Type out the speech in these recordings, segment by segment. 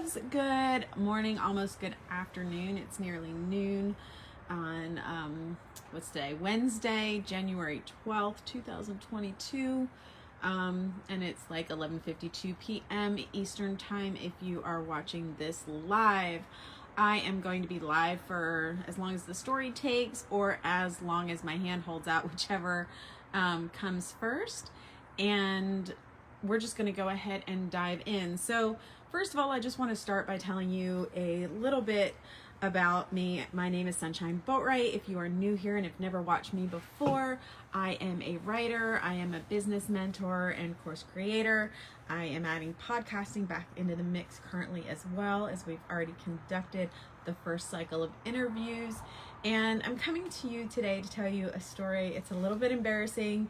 loves. Good morning, almost good afternoon. It's nearly noon on what's today? Wednesday, January 12th, 2022. And it's like 11:52 p.m. Eastern time if you are watching this live. I am going to be live for as long as the story takes or as long as my hand holds out, whichever comes first. And we're just going to go ahead and dive in. So first of all, I just want to start by telling you a little bit about me. My name is Sunshine Boatwright. If you are new here and have never watched me before, I am a writer, I am a business mentor and course creator. I am adding podcasting back into the mix currently, as well as we've already conducted the first cycle of interviews. And I'm coming to you today to tell you a story. It's a little bit embarrassing,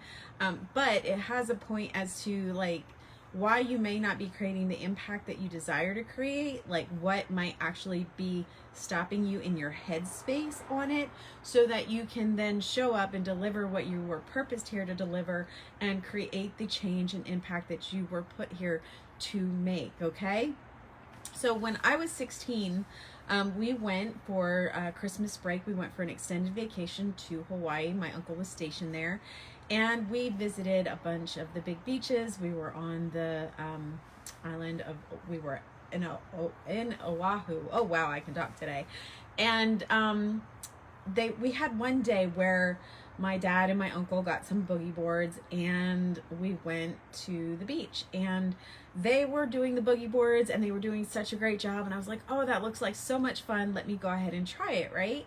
but it has a point as to like why you may not be creating the impact that you desire to create, like what might actually be stopping you in your headspace on it, so that you can then show up and deliver what you were purposed here to deliver and create the change and impact that you were put here to make, okay? So when I was 16, we went for Christmas break. We went for an extended vacation to Hawaii. My uncle was stationed there. And we visited a bunch of the big beaches. We were on the island of, we were in Oahu. Oh, wow, I can talk today. And we had one day where my dad and my uncle got some boogie boards and we went to the beach, and they were doing the boogie boards and they were doing such a great job. And I was like, oh, that looks like so much fun. Let me go ahead and try it, right?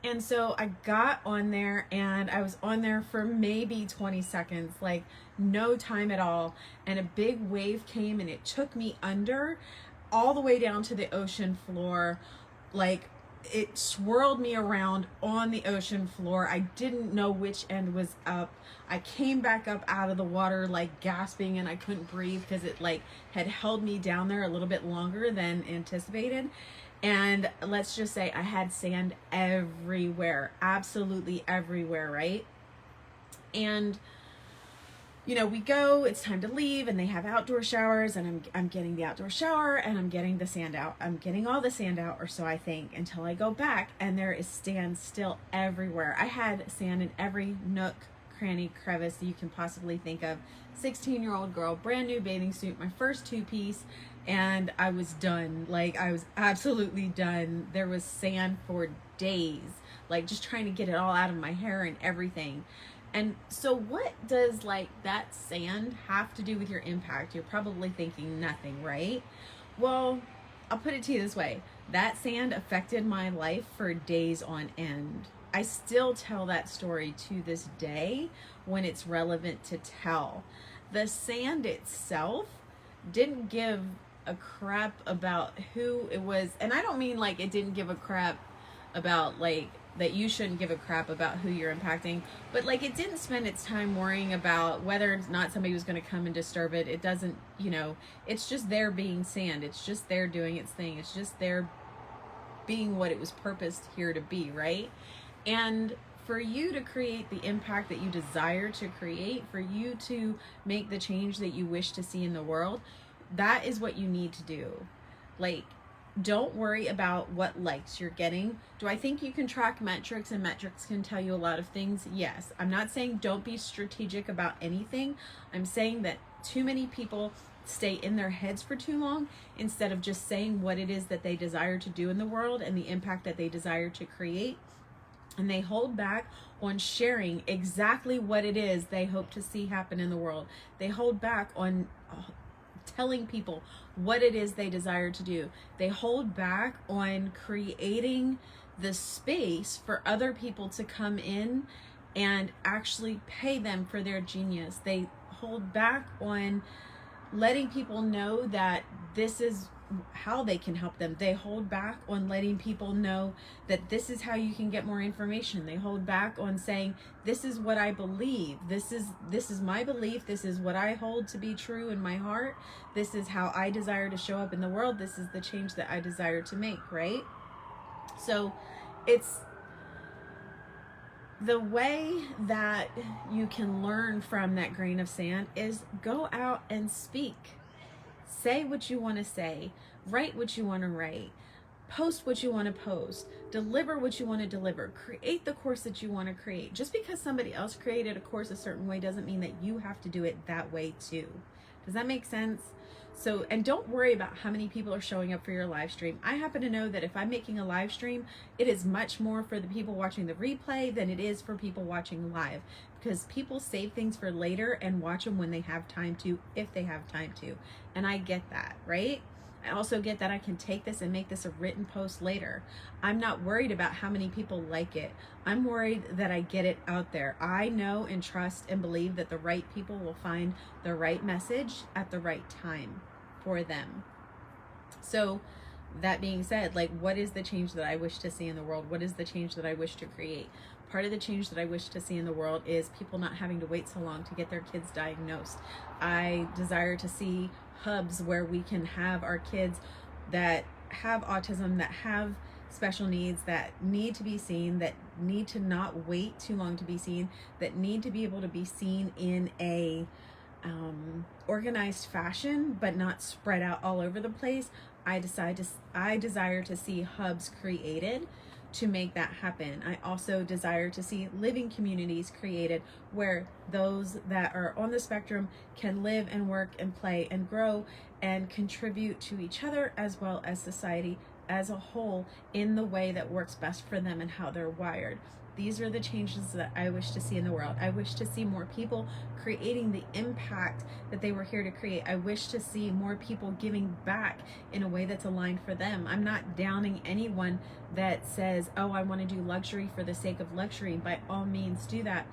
And so I got on there and I was on there for maybe 20 seconds, like no time at all. And a big wave came and it took me under all the way down to the ocean floor. Like it swirled me around on the ocean floor. I didn't know which end was up. I came back up out of the water like gasping, and I couldn't breathe because it like had held me down there a little bit longer than anticipated. And let's just say I had sand everywhere, absolutely everywhere, right? And you know, we go, it's time to leave, and they have outdoor showers, and I'm getting the outdoor shower and I'm getting the sand out. I'm getting all the sand out, or so I think, until I go back and there is sand still everywhere. I had sand in every nook, cranny, crevice that you can possibly think of. 16-year-old girl, brand new bathing suit, my first two-piece, and I was done. Like I was absolutely done. There was sand for days, like just trying to get it all out of my hair and everything. And so what does like that sand have to do with your impact? You're probably thinking nothing, right? Well, I'll put it to you this way. That sand affected my life for days on end. I still tell that story to this day when it's relevant to tell. The sand itself didn't give a crap about who it was. And I don't mean like it didn't give a crap about like that you shouldn't give a crap about who you're impacting, but like it didn't spend its time worrying about whether or not somebody was going to come and disturb it. It doesn't, you know, it's just there being sand. It's just there doing its thing. It's just there being what it was purposed here to be, right? And for you to create the impact that you desire to create, for you to make the change that you wish to see in the world, that is what you need to do. Like, don't worry about what likes you're getting. Do I think you can track metrics, and metrics can tell you a lot of things? Yes. I'm not saying don't be strategic about anything. I'm saying that too many people stay in their heads for too long instead of just saying what it is that they desire to do in the world and the impact that they desire to create. And they hold back on sharing exactly what it is they hope to see happen in the world. They hold back on telling people what it is they desire to do. They hold back on creating the space for other people to come in and actually pay them for their genius. They hold back on letting people know that this is how they can help them. They hold back on letting people know that this is how you can get more information. They hold back on saying, this is what I believe. This is my belief. This is what I hold to be true in my heart. This is how I desire to show up in the world. This is the change that I desire to make, right? So it's the way that you can learn from that grain of sand is go out and speak. say what you want to say, write what you want to write, post what you want to post, deliver what you want to deliver, create the course that you want to create. Just because somebody else created a course a certain way doesn't mean that you have to do it that way too. Does that make sense? So, and don't worry about how many people are showing up for your live stream. I happen to know that if I'm making a live stream, it is much more for the people watching the replay than it is for people watching live, because people save things for later and watch them when they have time to, if they have time to. And I get that, right? I also get that I can take this and make this a written post later. I'm not worried about how many people like it. I'm worried that I get it out there. I know and trust and believe that the right people will find the right message at the right time for them. So that being said, like, what is the change that I wish to see in the world? What is the change that I wish to create? Part of the change that I wish to see in the world is people not having to wait so long to get their kids diagnosed. I desire to see hubs where we can have our kids that have autism, that have special needs, that need to be seen, that need to not wait too long to be seen, that need to be able to be seen in a organized fashion, but not spread out all over the place. I desire to see hubs created to make that happen. I also desire to see living communities created where those that are on the spectrum can live and work and play and grow and contribute to each other as well as society as a whole in the way that works best for them and how they're wired. These are the changes that I wish to see in the world. I wish to see more people creating the impact that they were here to create. I wish to see more people giving back in a way that's aligned for them. I'm not downing anyone that says, oh, I want to do luxury for the sake of luxury. By all means, do that.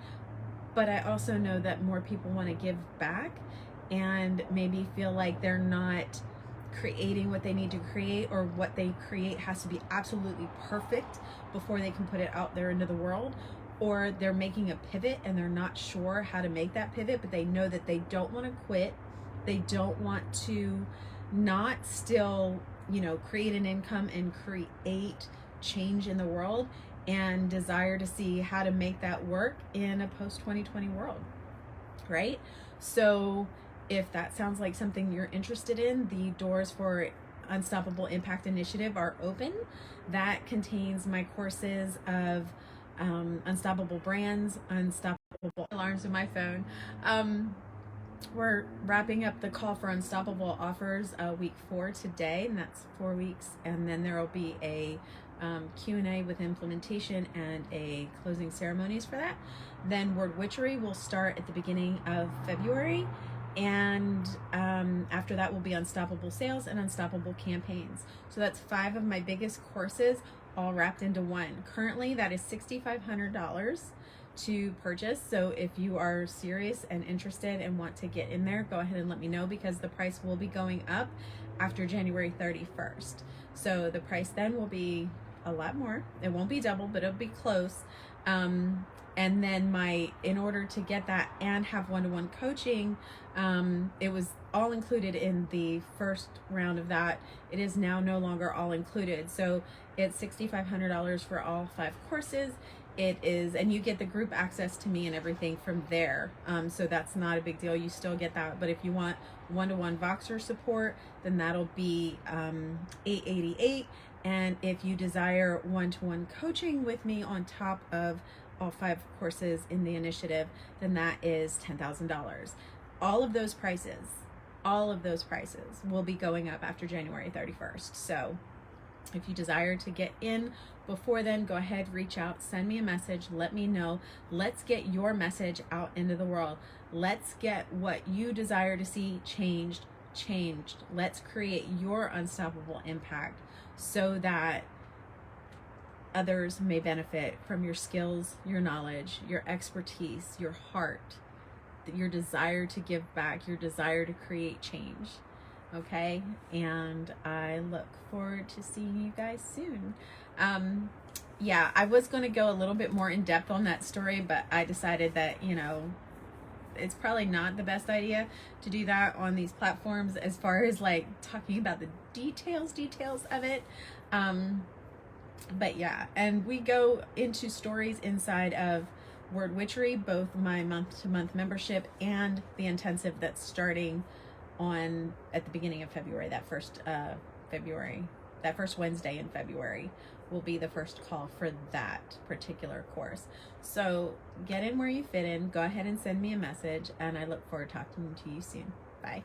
But I also know that more people want to give back and maybe feel like they're not creating what they need to create, or what they create has to be absolutely perfect before they can put it out there into the world, or they're making a pivot and they're not sure how to make that pivot, but they know that they don't want to quit. They don't want to not still, create an income and create change in the world, and desire to see how to make that work in a post-2020 world, right? So if that sounds like something you're interested in, the doors for Unstoppable Impact Initiative are open. That contains my courses of Unstoppable Brands, Unstoppable Alarms in my phone. We're wrapping up the call for Unstoppable Offers week 4 today, and that's 4 weeks. And then there will be a Q&A with implementation and a closing ceremonies for that. Then Word Witchery will start at the beginning of February. And after that will be Unstoppable Sales and Unstoppable Campaigns. So that's 5 of my biggest courses all wrapped into one. Currently, that is $6,500 to purchase. So if you are serious and interested and want to get in there, go ahead and let me know, because the price will be going up after January 31st. So the price then will be a lot more. It won't be double, but it'll be close. And then in order to get that and have one-to-one coaching, it was all included in the first round of that. It is now no longer all included. So it's $6,500 for all 5 courses. It is, and you get the group access to me and everything from there. So that's not a big deal. You still get that. But if you want one-to-one Voxer support, then that'll be $888. And if you desire one-to-one coaching with me on top of all 5 courses in the initiative, then that is $10,000. All of those prices will be going up after January 31st. So if you desire to get in before then, go ahead, reach out, send me a message, let me know. Let's get your message out into the world. Let's get what you desire to see changed. Let's create your unstoppable impact so that others may benefit from your skills, your knowledge, your expertise, your heart, your desire to give back, your desire to create change. Okay, and I look forward to seeing you guys soon. Yeah, I was going to go a little bit more in depth on that story, but I decided that, it's probably not the best idea to do that on these platforms as far as like talking about the details of it. But yeah, and we go into stories inside of Word Witchery, both my month-to-month membership and the intensive that's starting on at the beginning of February. That first Wednesday in February will be the first call for that particular course. So get in where you fit in. Go ahead and send me a message, and I look forward to talking to you soon. Bye.